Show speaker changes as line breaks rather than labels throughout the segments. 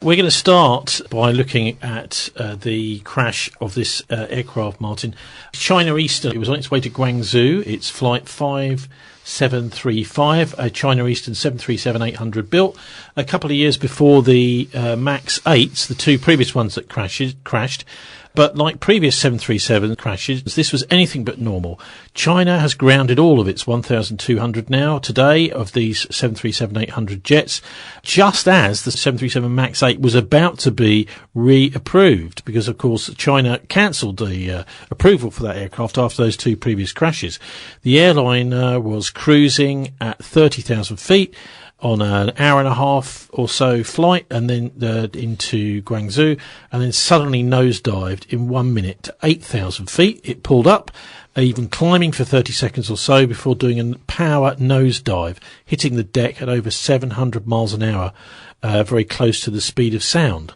We're going to start by looking at the crash of this aircraft, Martin. China Eastern, it was on its way to Guangzhou. It's flight 5735, a China Eastern 737-800 built a couple of years before the MAX 8s, the two previous ones that crashed. But like previous 737 crashes, this was anything but normal. China has grounded all of its 1,200 now today of these 737-800 jets, just as the 737 MAX 8 was about to be reapproved, because of course China cancelled the approval for that aircraft after those two previous crashes. The airline was cruising at 30,000 feet on an hour and a half or so flight, and then into Guangzhou, and then suddenly nosedived in 1 minute to 8,000 feet. It pulled up, even climbing for 30 seconds or so before doing a power nosedive, hitting the deck at over 700 miles an hour, very close to the speed of sound.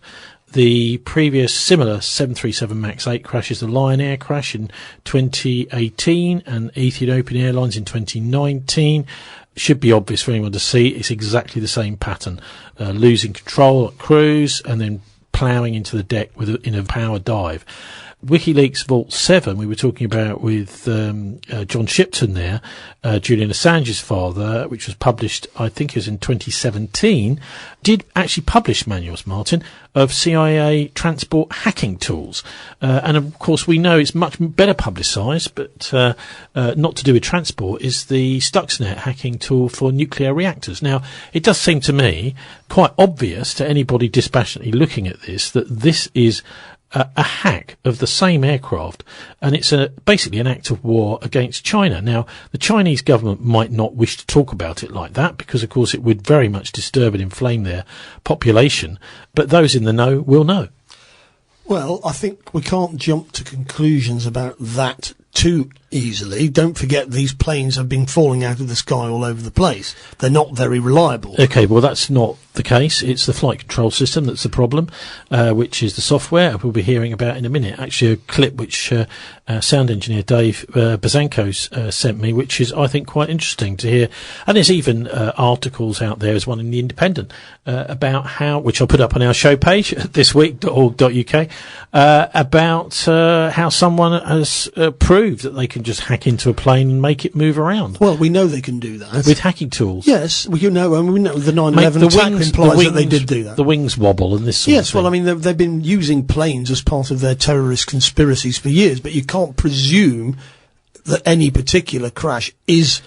The previous similar 737 MAX 8 crashes, the Lion Air crash in 2018 and Ethiopian Airlines in 2019, should be obvious for anyone to see. It's exactly the same pattern, losing control at cruise and then ploughing into the deck in a power dive. WikiLeaks Vault 7, we were talking about with John Shipton there, Julian Assange's father, which was published, I think it was in 2017, did actually publish manuals, Martin, of CIA transport hacking tools. And of course we know it's much better publicised, but not to do with transport, is the Stuxnet hacking tool for nuclear reactors. Now, it does seem to me quite obvious to anybody dispassionately looking at this that this is a hack of the same aircraft, and it's basically an act of war against China. Now, the Chinese government might not wish to talk about it like that, because of course it would very much disturb and inflame their population, but those in the know will know.
Well, I think we can't jump to conclusions about that too easily. Don't forget, these planes have been falling out of the sky all over the place. They're not very reliable. Okay,
well, that's not the case. It's the flight control system that's the problem, which is the software we'll be hearing about in a minute. Actually, a clip which sound engineer Dave Bazanko sent me, which is, I think, quite interesting to hear. And there's even articles out there, as one in The Independent, about how, which I'll put up on our show page, thisweek.org.uk, about how someone has proved that they can just hack into a plane and make it move around.
Well, we know they can do that.
With hacking tools.
Yes, we know the 9/11 attack implies that they did do that.
The wings wobble and this sort of thing.
Yes, well, I mean, they've been using planes as part of their terrorist conspiracies for years, but you can't presume that any particular crash is...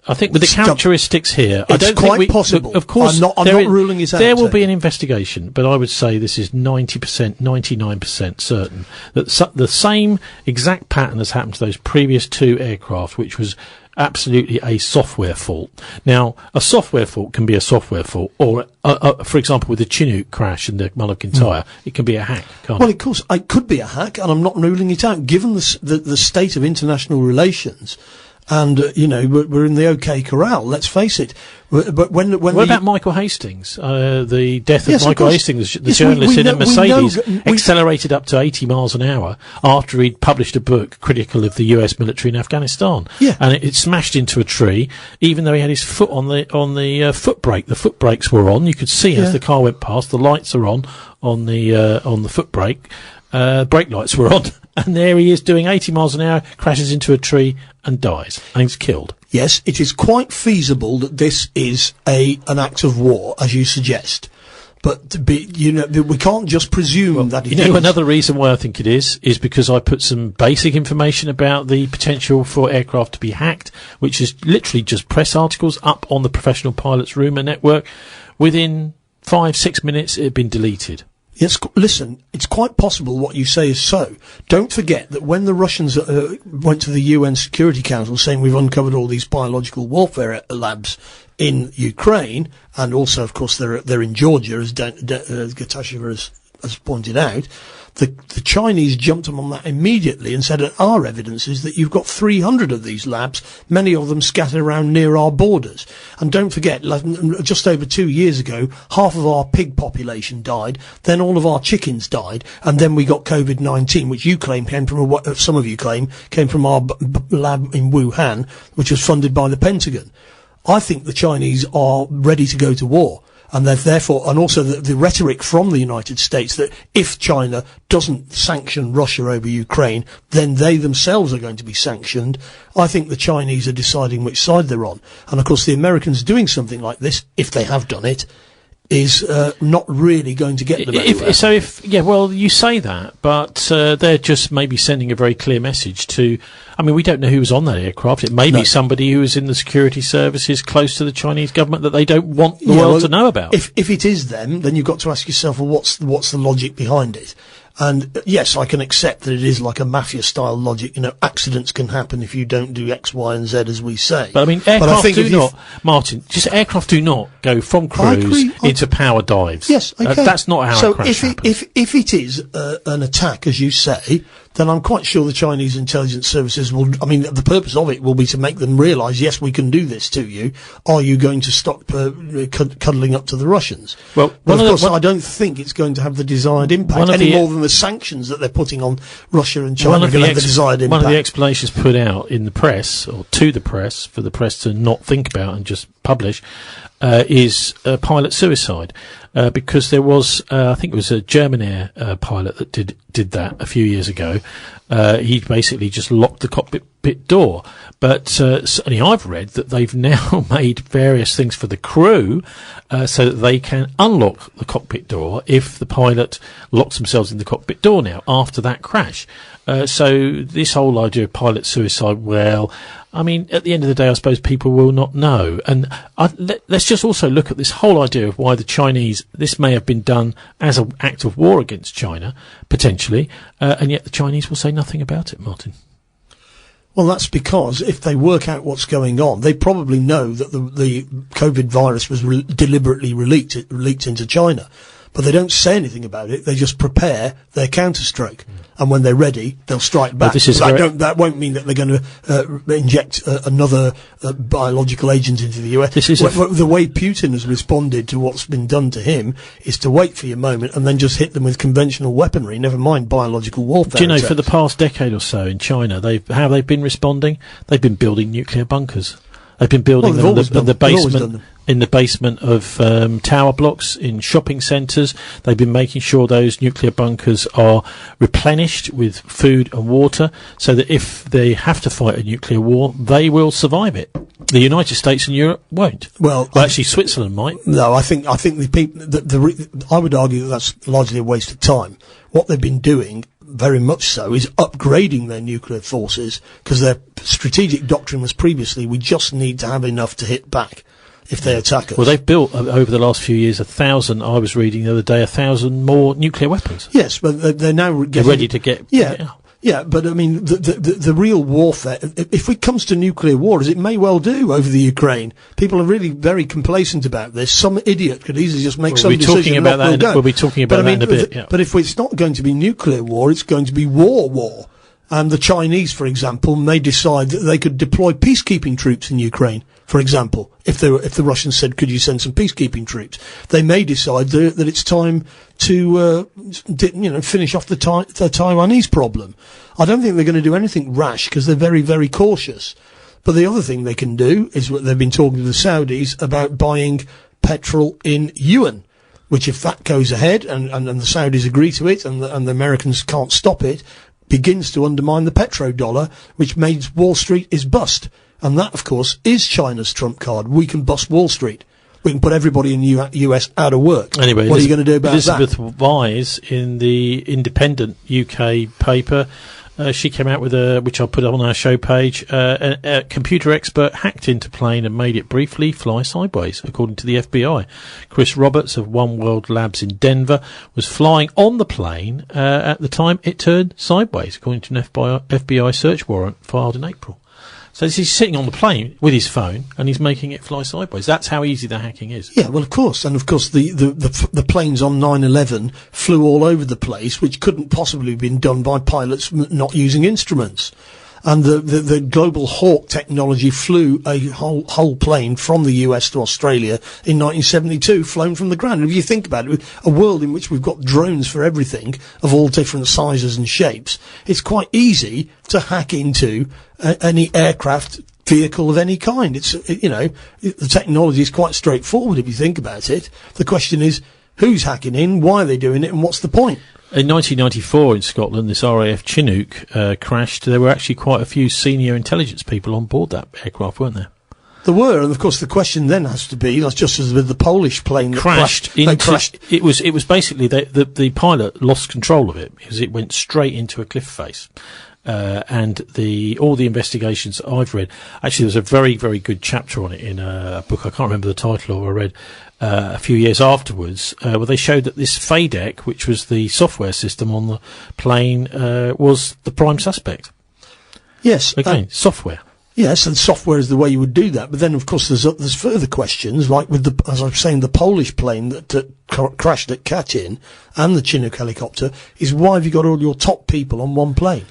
I think with the characteristics here, I don't
quite
think
possible.
Of course,
I'm not ruling it out.
There will be an investigation, but I would say this is 90%, 99% certain that the same exact pattern has happened to those previous two aircraft, which was absolutely a software fault. Now, a software fault can be a software fault, or, for example, with the Chinook crash and the Mulligan-Tyre, it can be a hack, can't it?
Well, of course, it could be a hack, and I'm not ruling it out. Given the state of international relations, and, we're in the OK corral, let's face it. But what
about Michael Hastings? The death of Michael Hastings, the journalist in a Mercedes, accelerated up to 80 miles an hour after he'd published a book critical of the US military in Afghanistan.
Yeah.
And it smashed into a tree, even though he had his foot on the foot brake. The foot brakes were on. You could see as the car went past, the lights are on the foot brake. Brake lights were on. And there he is doing 80 miles an hour, crashes into a tree and dies. And he's killed.
Yes, it is quite feasible that this is an act of war, as you suggest. But we can't just presume that it is.
Another reason why I think it is because I put some basic information about the potential for aircraft to be hacked, which is literally just press articles up on the Professional Pilots Rumour Network. Within 5-6 minutes, it had been deleted.
Yes, listen, it's quite possible what you say is so. Don't forget that when the Russians went to the UN Security Council saying we've uncovered all these biological warfare labs in Ukraine, and also, of course, they're in Georgia, as Gatashev has pointed out, the Chinese jumped on that immediately and said that our evidence is that you've got 300 of these labs, many of them scattered around near our borders. And don't forget, just over 2 years ago, half of our pig population died, then all of our chickens died, and then we got COVID-19, which you claim some of you claim came from our lab in Wuhan, which was funded by the Pentagon. I think the Chinese are ready to go to war. And therefore, and also the rhetoric from the United States that if China doesn't sanction Russia over Ukraine, then they themselves are going to be sanctioned. I think the Chinese are deciding which side they're on. And of course, the Americans doing something like this, if they have done it, is not really going to get them anywhere.
Well, you say that, but they're just maybe sending a very clear message to. I mean, we don't know who was on that aircraft. It may be somebody who was in the security services close to the Chinese government that they don't want the world to know about.
If it is them, then you've got to ask yourself, well, what's the logic behind it? And yes, I can accept that it is like a mafia-style logic. You know, accidents can happen if you don't do X, Y, and Z, as we say.
But I mean, aircraft do not go from cruise into power dives.
Yes, okay.
That's not how a crash happens.
If it is an attack, as you say, then I'm quite sure the Chinese intelligence services will. I mean, the purpose of it will be to make them realise, yes, we can do this to you. Are you going to stop cuddling up to the Russians?
Well,
of course, I don't think it's going to have the desired impact any more than the sanctions that they're putting on Russia and China are going to have the desired impact.
One of the explanations put out in the press, or to the press, for the press to not think about and just publish, is pilot suicide. Because there was, I think it was a German Air pilot that did that a few years ago. He basically just locked the cockpit door. But certainly I've read that they've now made various things for the crew so that they can unlock the cockpit door if the pilot locks themselves in the cockpit door now after that crash. So this whole idea of pilot suicide, well, I mean, at the end of the day, I suppose people will not know. And let's just also look at this whole idea of why the Chinese, this may have been done as an act of war against China, potentially, and yet the Chinese will say nothing about it, Martin.
Well, that's because if they work out what's going on, they probably know that the COVID virus was deliberately leaked into China. But they don't say anything about it. They just prepare their counterstroke. And when they're ready, they'll strike back. That won't mean that they're going to inject another biological agent into the US. The way Putin has responded to what's been done to him is to wait for your moment and then just hit them with conventional weaponry, never mind biological warfare.
Do you know, for the past decade or so in China, how they've been responding? They've been building nuclear bunkers. They've been building them in the basement of tower blocks, in shopping centres. They've been making sure those nuclear bunkers are replenished with food and water, so that if they have to fight a nuclear war, they will survive it. The United States and Europe won't. Well, actually, Switzerland might.
No, I think the people. I would argue that that's largely a waste of time. What they've been doing, very much so, is upgrading their nuclear forces, because their strategic doctrine was previously, we just need to have enough to hit back if they attack us.
Well, they've built over the last few years 1,000. I was reading the other day 1,000 more nuclear weapons.
Yes, but they're now
they're ready to get.
Yeah, but I mean, the real warfare, if it comes to nuclear war, as it may well do over the Ukraine, people are really very complacent about this. Some idiot could easily just make some decision.
We'll be talking about that in a bit. Yeah.
But if it's not going to be nuclear war, it's going to be war. And the Chinese, for example, may decide that they could deploy peacekeeping troops in Ukraine, for example. If the Russians said, could you send some peacekeeping troops? They may decide that it's time to, finish off the Taiwanese problem. I don't think they're going to do anything rash because they're very, very cautious. But the other thing they can do is what they've been talking to the Saudis about, buying petrol in yuan, which if that goes ahead and the Saudis agree to it and the Americans can't stop it, begins to undermine the petrodollar, which means Wall Street is bust. And that, of course, is China's trump card. We can bust Wall Street. We can put everybody in the US out of work.
Anyway,
what are you going to do about
Elizabeth Weise, in the independent UK paper, she came out with which I'll put on our show page, a computer expert hacked into plane and made it briefly fly sideways, according to the FBI. Chris Roberts of One World Labs in Denver was flying on the plane at the time it turned sideways, according to an FBI search warrant filed in April. So he's sitting on the plane with his phone and he's making it fly sideways. That's how easy the hacking is.
Yeah, well, of course. And of course, the planes on 9/11 flew all over the place, which couldn't possibly have been done by pilots not using instruments. And the Global Hawk technology flew a whole plane from the US to Australia in 1972, flown from the ground. And if you think about it, a world in which we've got drones for everything of all different sizes and shapes, it's quite easy to hack into any aircraft vehicle of any kind. The technology is quite straightforward if you think about it. The question is, who's hacking in, why are they doing it, and what's the point?
In 1994 in Scotland, this RAF Chinook crashed. There were actually quite a few senior intelligence people on board that aircraft, weren't there?
There were, and of course the question then has to be, that's just as with the Polish plane that crashed. It was basically the pilot lost control of it because it went straight into a cliff face. And all the investigations I've read, actually there's a very, very good chapter on it in a book, I can't remember the title of, I read a few years afterwards, where they showed that this FADEC, which was the software system on the plane, was the prime suspect. Yes.
Again, software.
Yes, and software is the way you would do that. But then, of course, there's further questions, like with as I was saying, the Polish plane that crashed at Katyn and the Chinook helicopter, is why have you got all your top people on one plane?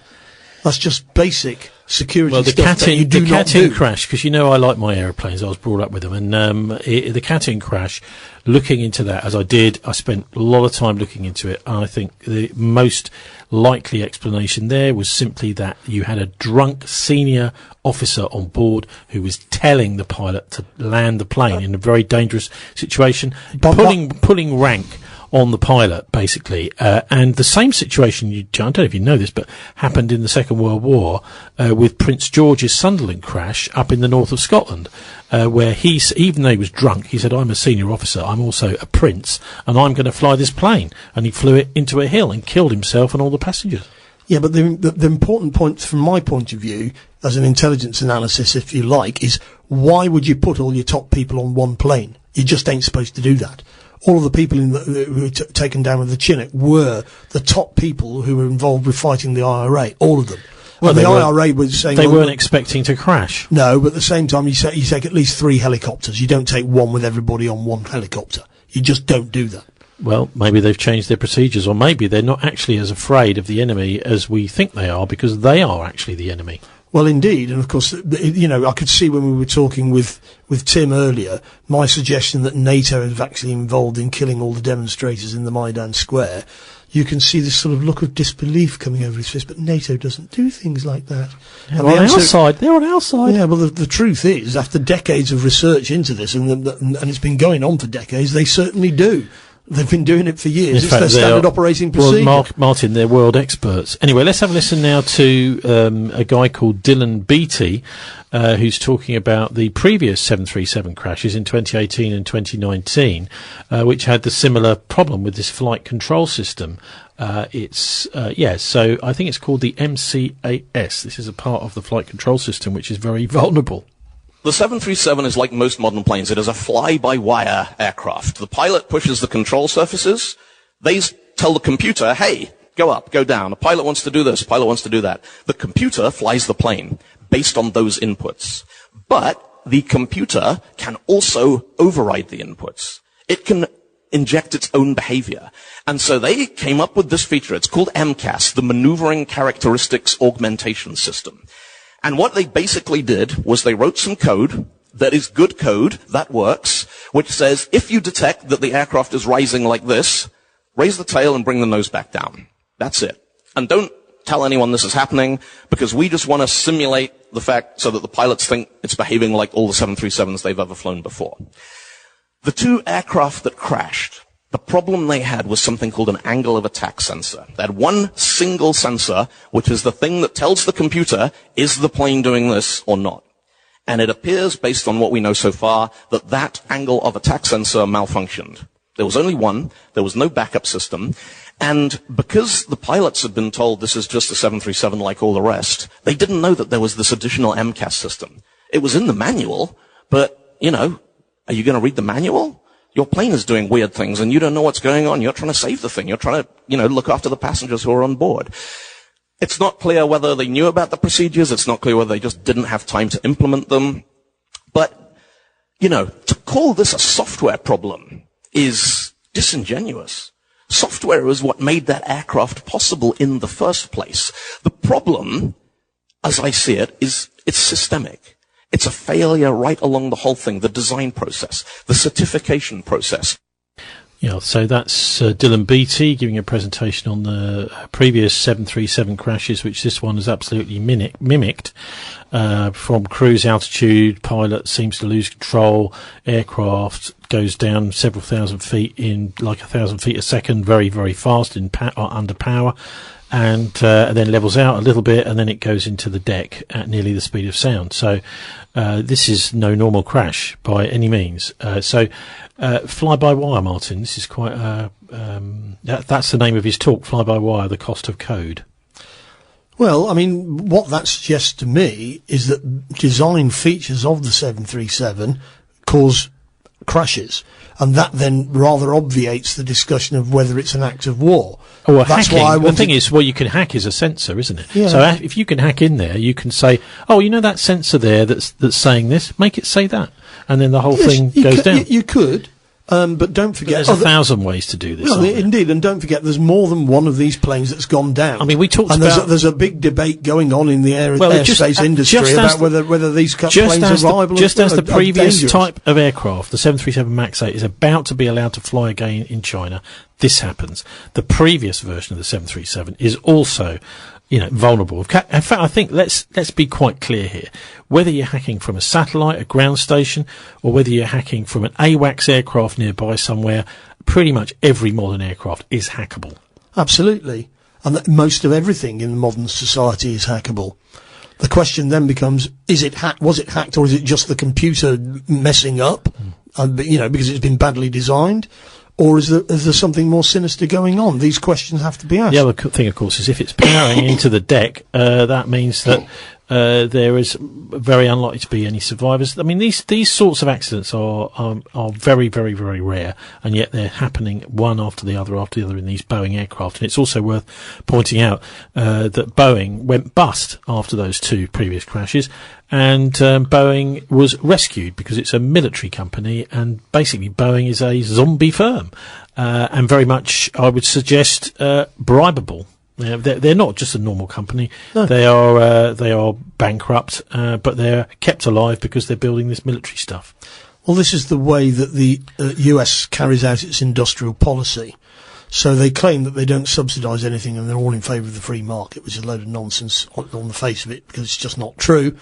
That's just basic security stuff that you do not do.
The Katyn crash, because I like my aeroplanes, I was brought up with them, and the Katyn crash, looking into that, as I did, I spent a lot of time looking into it, and I think the most likely explanation there was simply that you had a drunk senior officer on board who was telling the pilot to land the plane in a very dangerous situation, pulling rank on the pilot, basically. And the same situation, I don't know if you know this, but happened in the Second World War with Prince George's Sunderland crash up in the north of Scotland, where even though he was drunk, he said, I'm a senior officer, I'm also a prince, and I'm going to fly this plane. And he flew it into a hill and killed himself and all the passengers.
Yeah, but the important point, from my point of view, as an intelligence analysis, if you like, is why would you put all your top people on one plane? You just ain't supposed to do that. All of the people who were taken down with the Chinook were the top people who were involved with fighting the IRA, all of them. Well, the IRA was saying
they weren't expecting to crash.
No, but at the same time, you take at least 3 helicopters. You don't take one with everybody on one helicopter. You just don't do that.
Well, maybe they've changed their procedures, or maybe they're not actually as afraid of the enemy as we think they are, because they are actually the enemy.
Well, indeed, and of course, I could see when we were talking with Tim earlier, my suggestion that NATO is actually involved in killing all the demonstrators in the Maidan Square. You can see this sort of look of disbelief coming over his face, but NATO doesn't do things like that.
Yeah, they're on our side. They're on our side.
Yeah, well, the truth is, after decades of research into this, and it's been going on for decades, they certainly do. They've been doing it for years. It's their standard operating procedure.
Well, Martin, they're world experts. Anyway, let's have a listen now to a guy called Dylan Beattie, who's talking about the previous 737 crashes in 2018 and 2019, which had the similar problem with this flight control system. So I think it's called the MCAS. This is a part of the flight control system which is very vulnerable.
The 737 is like most modern planes. It is a fly-by-wire aircraft. The pilot pushes the control surfaces. They tell the computer, hey, go up, go down. A pilot wants to do this, a pilot wants to do that. The computer flies the plane based on those inputs. But the computer can also override the inputs. It can inject its own behavior. And so they came up with this feature. It's called MCAS, the Maneuvering Characteristics Augmentation System. And what they basically did was they wrote some code that is good code, that works, which says if you detect that the aircraft is rising like this, raise the tail and bring the nose back down. That's it. And don't tell anyone this is happening, because we just want to simulate the fact so that the pilots think it's behaving like all the 737s they've ever flown before. The 2 aircraft that crashed, the problem they had was something called an angle of attack sensor. They had one single sensor, which is the thing that tells the computer, is the plane doing this or not? And it appears, based on what we know so far, that that angle of attack sensor malfunctioned. There was only one. There was no backup system. And because the pilots had been told this is just a 737 like all the rest, they didn't know that there was this additional MCAS system. It was in the manual, but, are you going to read the manual? Your plane is doing weird things and you don't know what's going on. You're trying to save the thing. You're trying to, look after the passengers who are on board. It's not clear whether they knew about the procedures. It's not clear whether they just didn't have time to implement them. But, to call this a software problem is disingenuous. Software is what made that aircraft possible in the first place. The problem, as I see it, is it's systemic. It's a failure right along the whole thing, the design process, the certification process.
Yeah, so that's Dylan Beattie giving a presentation on the previous 737 crashes, which this one has absolutely mimicked. from cruise altitude. Pilot seems to lose control. Aircraft goes down several thousand feet in like 1,000 feet a second, very, very fast under power. And then levels out a little bit, and then it goes into the deck at nearly the speed of sound. So this is no normal crash by any means. So fly-by-wire, Martin. This is quite that's the name of his talk, Fly-by-wire, the cost of code.
Well, I mean, what that suggests to me is that design features of the 737 cause crashes, and that then rather obviates the discussion of whether it's an act of war.
Oh, well, that's hacking. Why the thing is, what you can hack is a sensor, isn't it? Yeah. So if you can hack in there, you can say, "Oh, you know that sensor there that's saying this? Make it say that," and then the whole thing goes down.
You could. But don't forget...
But there's 1,000 ways to do this.
Well, indeed, and don't forget, there's more than one of these planes that's gone down.
I mean, we talked
and
about...
there's a big debate going on in the aerospace industry about whether these planes are viable.
Just as the previous type of aircraft, the 737 MAX 8, is about to be allowed to fly again in China, this happens. The previous version of the 737 is also... vulnerable. In fact, I think let's be quite clear here. Whether you're hacking from a satellite, a ground station, or whether you're hacking from an AWACS aircraft nearby somewhere, pretty much every modern aircraft is hackable.
Absolutely. And most of everything in modern society is hackable. The question then becomes, was it hacked, or is it just the computer messing up, because it's been badly designed? Or is there something more sinister going on? These questions have to be asked.
The other thing, of course, is if it's powering into the deck, that means that there is very unlikely to be any survivors. I mean, these sorts of accidents are very, very, very rare, and yet they're happening one after the other in these Boeing aircraft. And it's also worth pointing out that Boeing went bust after those two previous crashes, and Boeing was rescued because it's a military company, and basically Boeing is a zombie firm, and very much, I would suggest, bribable. They're not just a normal company. No. They are bankrupt, but they're kept alive because they're building this military stuff.
Well, this is the way that the US carries out its industrial policy. So they claim that they don't subsidise anything and they're all in favour of the free market, which is a load of nonsense on the face of it, because it's just not true.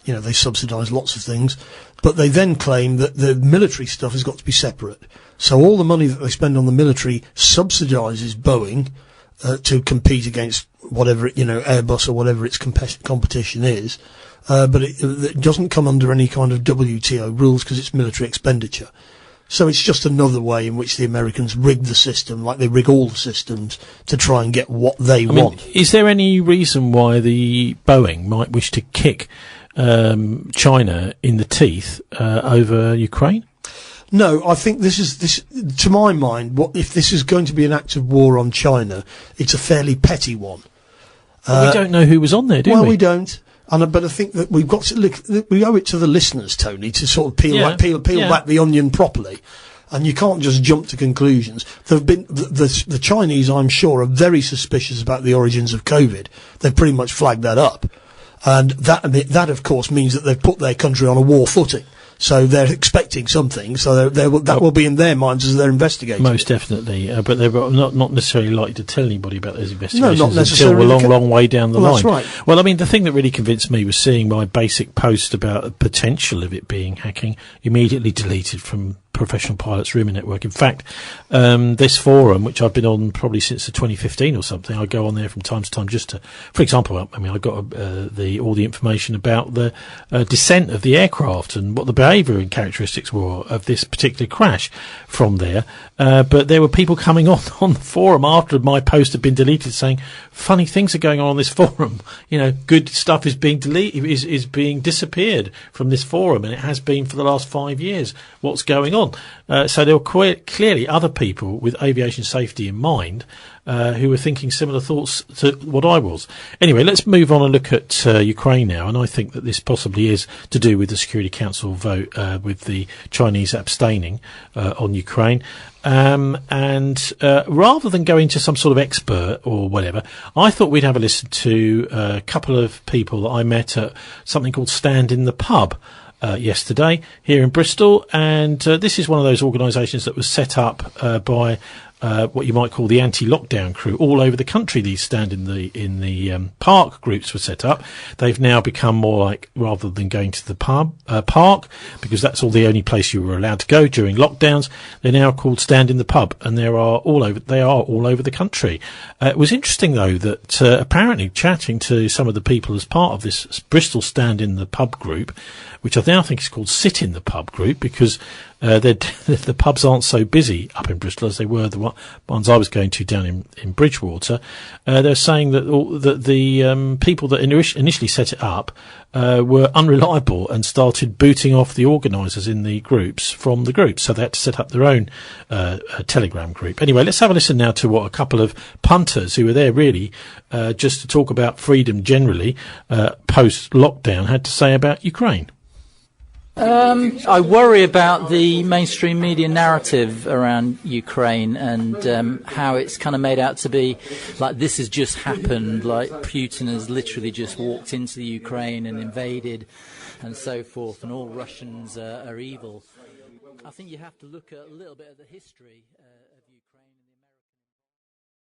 They subsidise lots of things. But they then claim that the military stuff has got to be separate. So all the money that they spend on the military subsidises Boeing to compete against whatever, Airbus or whatever its competition is. But it doesn't come under any kind of WTO rules because it's military expenditure. So it's just another way in which the Americans rig the system, like they rig all the systems, to try and get what they want.
Is there any reason why the Boeing might wish to kick China in the teeth over Ukraine?
No, I think this to my mind, if this is going to be an act of war on China, it's a fairly petty one.
Well, we don't know who was on there, do we?
Well, we don't. But I think that we've got to look, we owe it to the listeners, Tony, to sort of peel back the onion properly. And you can't just jump to conclusions. There have been the Chinese, I'm sure, are very suspicious about the origins of COVID. They've pretty much flagged that up, and that of course means that they've put their country on a war footing. So they're expecting something. So that will be in their minds as they're investigating.
Most definitely, but they're not necessarily likely to tell anybody about those investigations
not necessarily
until a long way down the line.
That's right.
Well, I mean, the thing that really convinced me was seeing my basic post about the potential of it being hacking immediately deleted from Professional Pilots Rumor Network. In fact, this forum, which I've been on probably since 2015 or something, I go on there from time to time just to, for example, I got all the information about the descent of the aircraft and what the behaviour and characteristics were of this particular crash from there. But there were people coming on the forum after my post had been deleted saying, funny things are going on this forum. Good stuff is being deleted, is being disappeared from this forum, and it has been for the last 5 years. What's going on? So there were clearly other people with aviation safety in mind who were thinking similar thoughts to what I was. Anyway, let's move on and look at Ukraine now, and I think that this possibly is to do with the Security Council vote with the Chinese abstaining on Ukraine. And rather than go into some sort of expert or whatever, I thought we'd have a listen to a couple of people that I met at something called Stand in the Pub yesterday here in Bristol, and this is one of those organisations that was set up by what you might call the anti-lockdown crew all over the country. These stand in the park groups were set up. They've now become more like, rather than going to the park, because that's the only place you were allowed to go during lockdowns, they're now called Stand in the Pub, and they are all over the country. It was interesting though that apparently chatting to some of the people as part of this Bristol Stand in the Pub group, which I now think is called Sit in the Pub group, because the pubs aren't so busy up in Bristol as they were the ones I was going to down in Bridgewater. They're saying that the people that initially set it up were unreliable and started booting off the organisers in the groups from the groups, so they had to set up their own Telegram group. Anyway, let's have a listen now to what a couple of punters who were there really just to talk about freedom generally post-lockdown had to say about Ukraine.
I worry about the mainstream media narrative around Ukraine and how it's kind of made out to be like this has just happened, like Putin has literally just walked into the Ukraine and invaded and so forth, and all Russians are evil. I think you have to look at a little bit of the history.